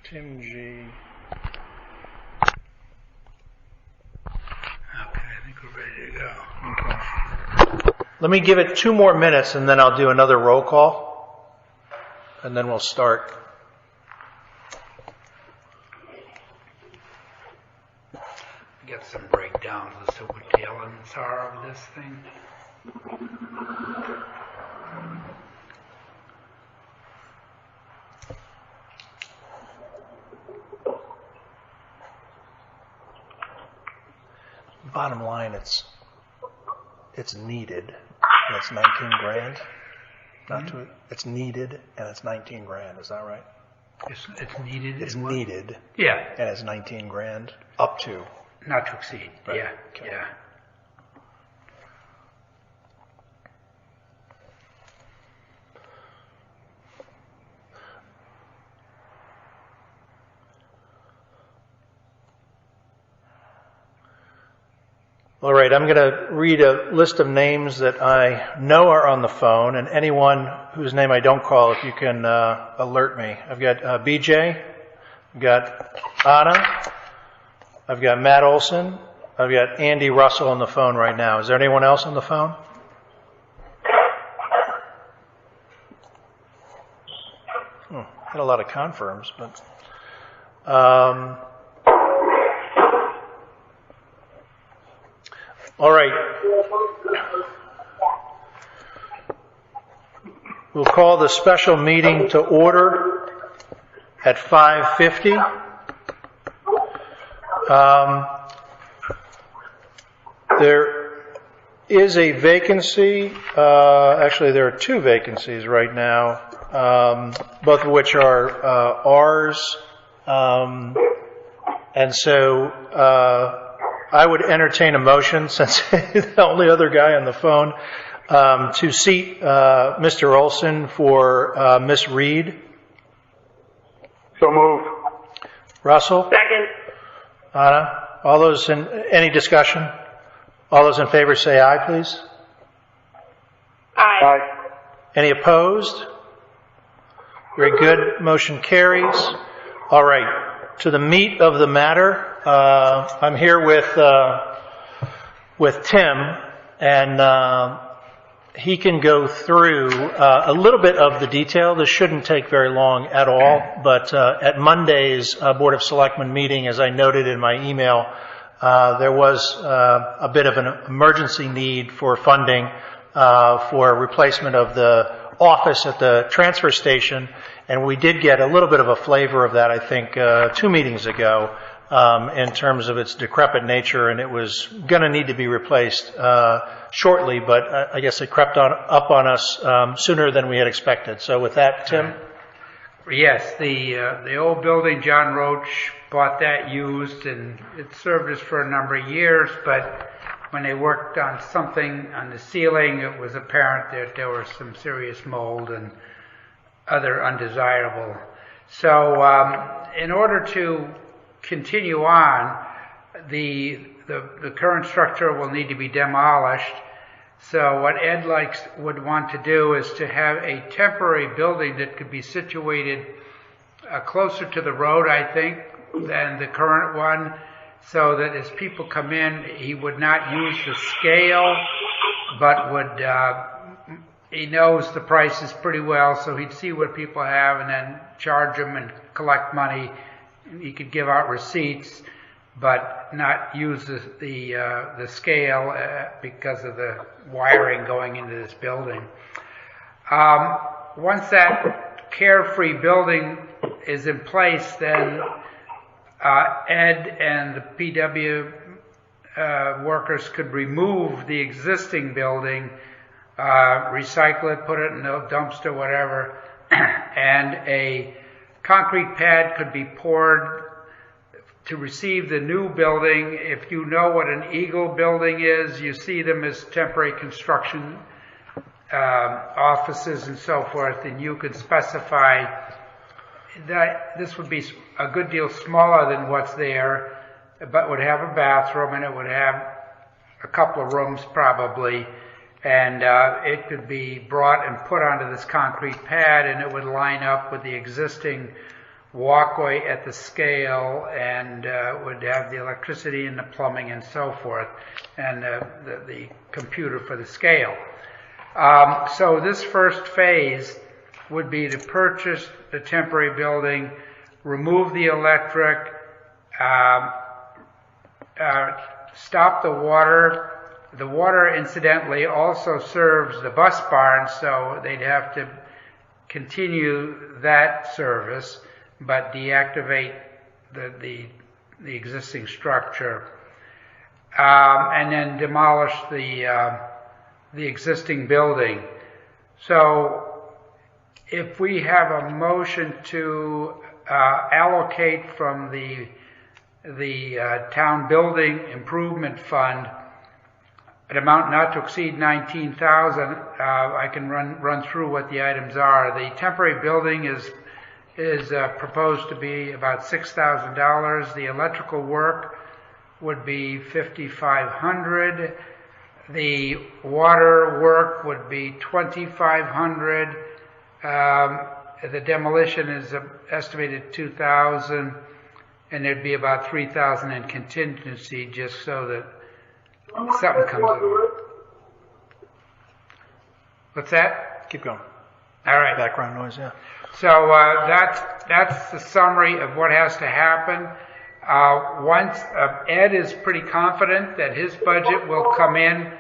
Tim G. Okay, I think we're ready to go. Okay. Let me give it 2 more minutes and then I'll do another roll call. And then we'll start. Get some breakdowns as to what the elements are of this thing. Bottom line, it's needed, and it's 19 grand. It's needed, and it's 19 grand. Is that right? It's needed. It's needed. Yeah. And it's 19 grand up to. Not to exceed. Right. Yeah. Okay. Yeah. All right, I'm going to read a list of names that I know are on the phone, and anyone whose name I don't call, if you can alert me. I've got BJ, I've got Anna, I've got Matt Olson, I've got Andy Russell on the phone right now. Is there anyone else on the phone? Had a lot of confirms, but... All right. We'll call the special meeting to order at 5:50. There is a vacancy. Actually, there are 2 vacancies right now, both of which are ours. And so I would entertain a motion, since the only other guy on the phone, to seat Mr. Olson for Miss Reed. So moved. Russell? Second. Anna? All those in, any discussion? All those in favor say aye, please. Aye. Any opposed? Very good. Motion carries. All right. To the meat of the matter, I'm here with Tim, and he can go through a little bit of the detail. This shouldn't take very long at all, but at Monday's Board of Selectmen meeting, as I noted in my email, there was a bit of an emergency need for funding for replacement of the office at the transfer station, and we did get a little bit of a flavor of that, I think, 2 meetings ago, in terms of its decrepit nature, and it was going to need to be replaced shortly, but I guess it crept up on us sooner than we had expected. So with that, Tim? Yes, the old building, John Roach bought that used, and it served us for a number of years, but when they worked on something on the ceiling, it was apparent that there was some serious mold and other undesirable. So in order to continue on, the current structure will need to be demolished. So what Ed would want to do is to have a temporary building that could be situated closer to the road, I think, than the current one, so that as people come in, he would not use the scale, but would, he knows the prices pretty well, so he'd see what people have and then charge them and collect money. He could give out receipts, but not use the scale because of the wiring going into this building. Once that carefree building is in place, then Ed and the PW workers could remove the existing building, recycle it, put it in a dumpster, whatever, and a concrete pad could be poured to receive the new building. If you know what an Eagle building is, you see them as temporary construction offices and so forth, and you could specify that this would be a good deal smaller than what's there, but would have a bathroom, and it would have a couple of rooms probably, and it could be brought and put onto this concrete pad, and it would line up with the existing walkway at the scale and would have the electricity and the plumbing and so forth, and the computer for the scale. So this first phase would be to purchase the temporary building, remove the electric, stop the water. The water, incidentally, also serves the bus barn, so they'd have to continue that service, but deactivate the existing structure, and then demolish the existing building. So if we have a motion to allocate from the town building improvement fund an amount not to exceed $19,000, I can run through what the items are. The temporary building is proposed to be about $6,000. The electrical work would be $5,500. The water work would be $2,500. The demolition is estimated $2,000, and there'd be about $3,000 in contingency just so that something comes up. What's that? Keep going. All right. Background noise, yeah. So that's the summary of what has to happen. Once Ed is pretty confident that his budget will come in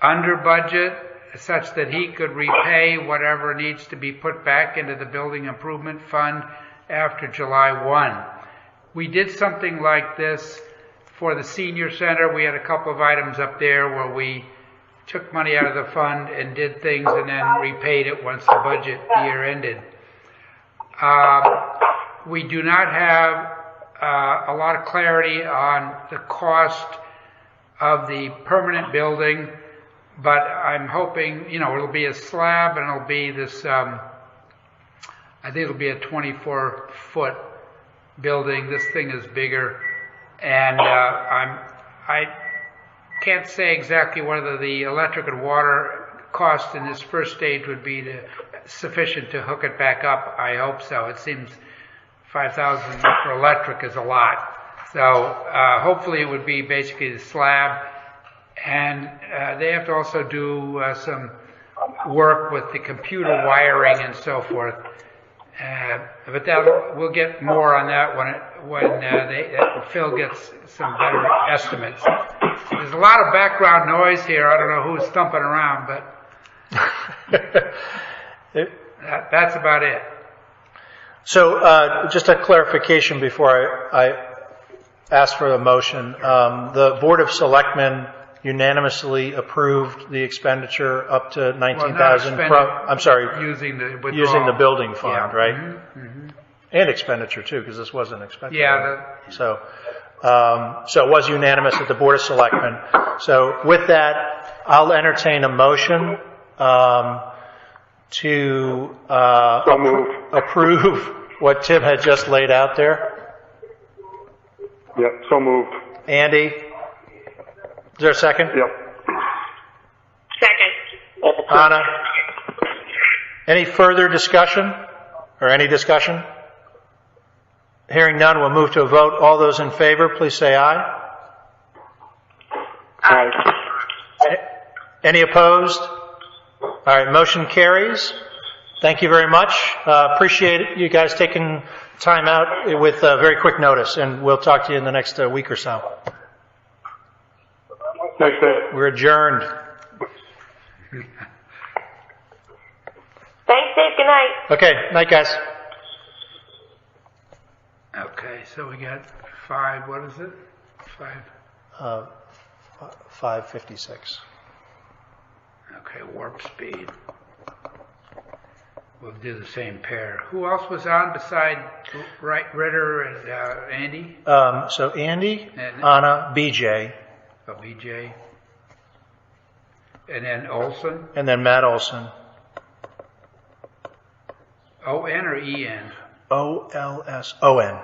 under budget, such that he could repay whatever needs to be put back into the building improvement fund after July 1. We did something like this for the senior center. We had a couple of items up there where we took money out of the fund and did things and then repaid it once the budget year ended. We do not have a lot of clarity on the cost of the permanent building, but I'm hoping, it'll be a slab and it'll be this, I think it'll be a 24-foot building. This thing is bigger, and I can't say exactly whether the electric and water cost in this first stage would be sufficient to hook it back up. I hope so. It seems $5,000 for electric is a lot. So hopefully it would be basically the slab, and they have to also do some work with the computer wiring and so forth. But we'll get more on that when Phil gets some better estimates. There's a lot of background noise here. I don't know who's stumping around, but that's about it. So just a clarification before I ask for the motion. The Board of Selectmen unanimously approved the expenditure up to $19,000 using the building fund, yeah. right? Mm-hmm. Mm-hmm. And expenditure too, because this wasn't expenditure. Yeah. So it was unanimous at the Board of Selectmen. So with that, I'll entertain a motion to So moved. approve what Tim had just laid out there. Yep, so moved. Andy, is there a second? Yep. Second. Anna? Any further discussion? Or any discussion? Hearing none, we'll move to a vote. All those in favor, please say aye. Aye. Any opposed? All right, motion carries. Thank you very much. Appreciate you guys taking time out with very quick notice, and we'll talk to you in the next week or so. Thanks, Dave. We're adjourned. Thanks, Dave. Good night. Okay, night, guys. Okay, so we got 5, what is it? 5:56. Okay, warp speed. We'll do the same pair. Who else was on beside Ritter and Andy? So Andy, And- Anna, BJ, Oh, BJ. And then Olson? and then Matt Olson. O-N or E-N? OLSON.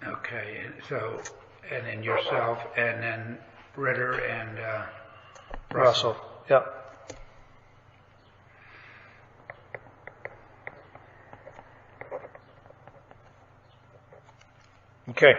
Okay, so, and then yourself, and then Ritter and Russell. Yep. Okay.